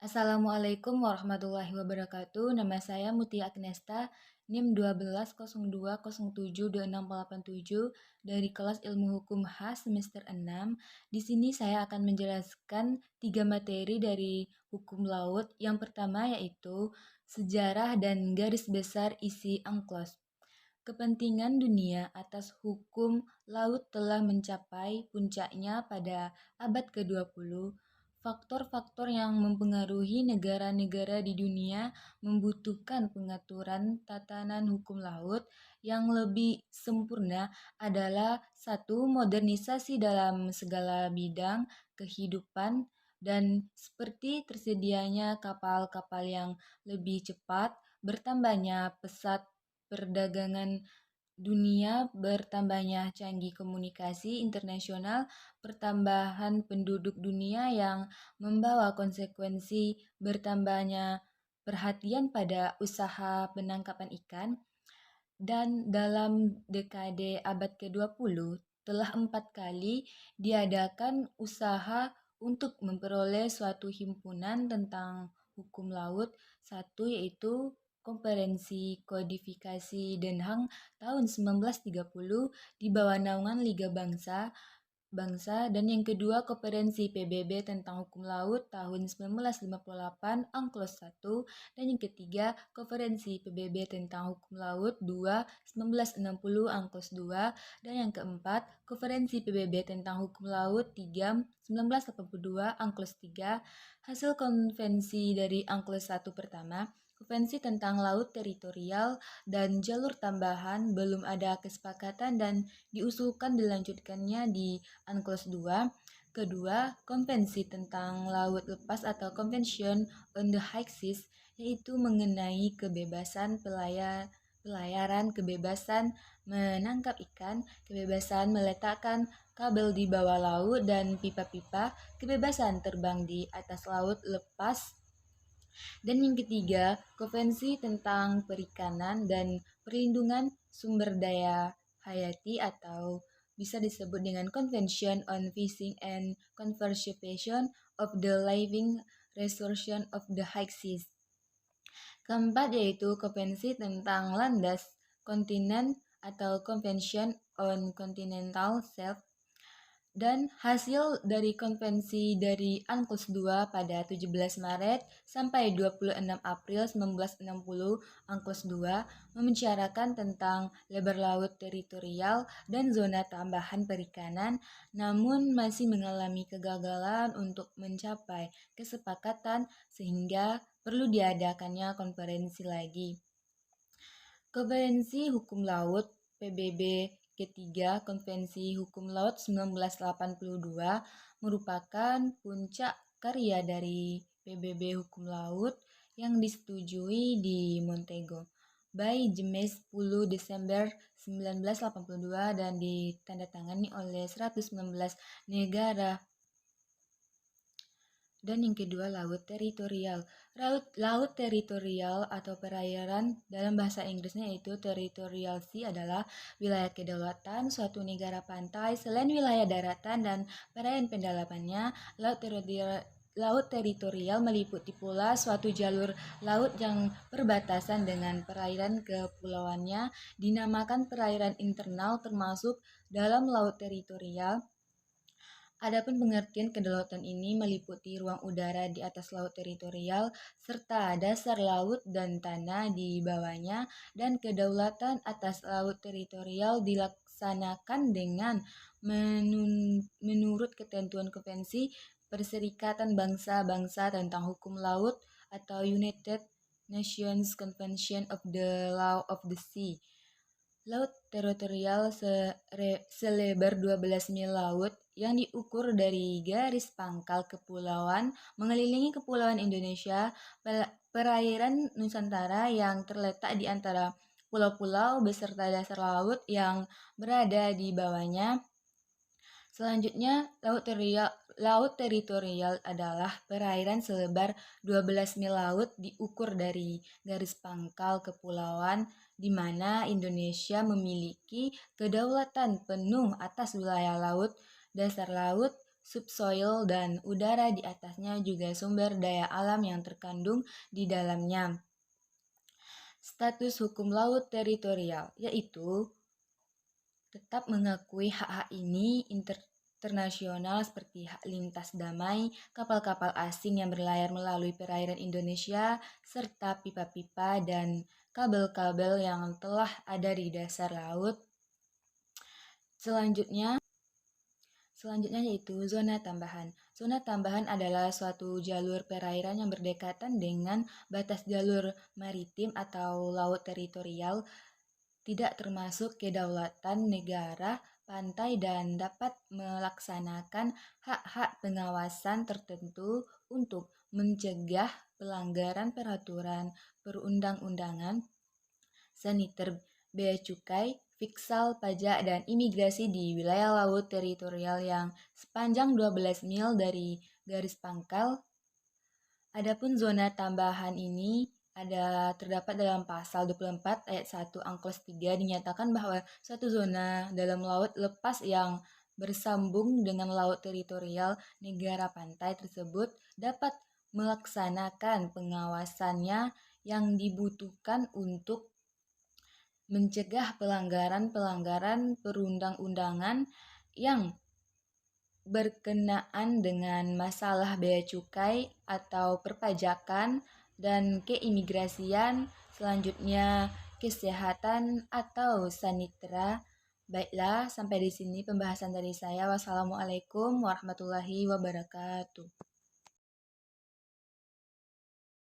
Assalamualaikum warahmatullahi wabarakatuh. Nama saya Mutia Agnesta, NIM 12 02072687 dari kelas Ilmu Hukum H semester 6. Di sini saya akan menjelaskan 3 materi dari hukum laut. Yang pertama yaitu sejarah dan garis besar isi UNCLOS. Kepentingan dunia atas hukum laut telah mencapai puncaknya pada abad ke-20. Faktor-faktor yang mempengaruhi negara-negara di dunia membutuhkan pengaturan tatanan hukum laut yang lebih sempurna adalah satu, modernisasi dalam segala bidang kehidupan dan seperti tersedianya kapal-kapal yang lebih cepat, bertambahnya pesat perdagangan dunia, bertambahnya canggih komunikasi internasional, pertambahan penduduk dunia yang membawa konsekuensi bertambahnya perhatian pada usaha penangkapan ikan, dan dalam dekade abad ke-20 telah 4 kali diadakan usaha untuk memperoleh suatu himpunan tentang hukum laut. Satu yaitu Konferensi Kodifikasi Den Haag tahun 1930 di bawah naungan Liga Bangsa, dan yang kedua Konferensi PBB tentang hukum laut tahun 1958 UNCLOS 1, dan yang ketiga Konferensi PBB tentang hukum laut 2 1960 UNCLOS 2, dan yang keempat Konferensi PBB tentang hukum laut 3 1982 UNCLOS 3. Hasil konvensi dari UNCLOS 1 pertama, Konvensi tentang Laut Teritorial dan Jalur Tambahan, belum ada kesepakatan dan diusulkan dilanjutkannya di UNCLOS 2. Kedua, Konvensi tentang Laut Lepas atau Convention on the High Seas, yaitu mengenai kebebasan pelayaran, kebebasan menangkap ikan, kebebasan meletakkan kabel di bawah laut dan pipa-pipa, kebebasan terbang di atas laut lepas. Dan yang ketiga, Konvensi tentang Perikanan dan Perlindungan Sumber Daya Hayati atau bisa disebut dengan Convention on Fishing and Conservation of the Living Resources of the High Seas. Keempat yaitu Konvensi tentang Landas Kontinen atau Convention on Continental Shelf. Dan hasil dari konvensi dari UNCLOS 2 pada 17 Maret sampai 26 April 1960 UNCLOS 2 membicarakan tentang lebar laut teritorial dan zona tambahan perikanan, namun masih mengalami kegagalan untuk mencapai kesepakatan sehingga perlu diadakannya konferensi lagi. Konferensi Hukum Laut PBB ketiga, Konvensi Hukum Laut 1982 merupakan puncak karya dari PBB Hukum Laut yang disetujui di Montego Bay James 10 Desember 1982 dan ditandatangani oleh 119 negara. Dan yang kedua, laut teritorial. Laut teritorial atau perairan dalam bahasa Inggrisnya yaitu territorial sea adalah wilayah kedaulatan suatu negara pantai selain wilayah daratan dan perairan pendalamannya. Laut teritorial meliputi pula suatu jalur laut yang berbatasan dengan perairan kepulauannya, dinamakan perairan internal termasuk dalam laut teritorial. Adapun pengertian kedaulatan ini meliputi ruang udara di atas laut teritorial serta dasar laut dan tanah di bawahnya, dan kedaulatan atas laut teritorial dilaksanakan dengan menurut ketentuan Konvensi Perserikatan Bangsa-Bangsa tentang Hukum Laut atau United Nations Convention of the Law of the Sea. Laut teritorial selebar 12 mil laut yang diukur dari garis pangkal kepulauan mengelilingi kepulauan Indonesia, perairan Nusantara yang terletak di antara pulau-pulau beserta dasar laut yang berada di bawahnya. Selanjutnya, laut teritorial adalah perairan selebar 12 mil laut diukur dari garis pangkal kepulauan di mana Indonesia memiliki kedaulatan penuh atas wilayah laut, dasar laut, subsoil, dan udara di atasnya juga sumber daya alam yang terkandung di dalamnya. Status hukum laut teritorial, yaitu tetap mengakui hak-hak ini internasional seperti hak lintas damai, kapal-kapal asing yang berlayar melalui perairan Indonesia, serta pipa-pipa dan kabel-kabel yang telah ada di dasar laut. Selanjutnya yaitu zona tambahan. Zona tambahan adalah suatu jalur perairan yang berdekatan dengan batas jalur maritim atau laut teritorial, tidak termasuk kedaulatan negara, pantai, dan dapat melaksanakan hak-hak pengawasan tertentu untuk mencegah pelanggaran peraturan perundang-undangan, saniter, bea cukai, fiskal, pajak, dan imigrasi di wilayah laut teritorial yang sepanjang 12 mil dari garis pangkal. Adapun zona tambahan ini terdapat dalam pasal 24 ayat 1 Angklos 3 dinyatakan bahwa suatu zona dalam laut lepas yang bersambung dengan laut teritorial negara pantai tersebut dapat melaksanakan pengawasannya yang dibutuhkan untuk mencegah pelanggaran-pelanggaran perundang-undangan yang berkenaan dengan masalah bea cukai atau perpajakan dan keimigrasian, selanjutnya kesehatan atau sanitera. Baiklah, sampai di sini pembahasan dari saya. Wassalamualaikum warahmatullahi wabarakatuh.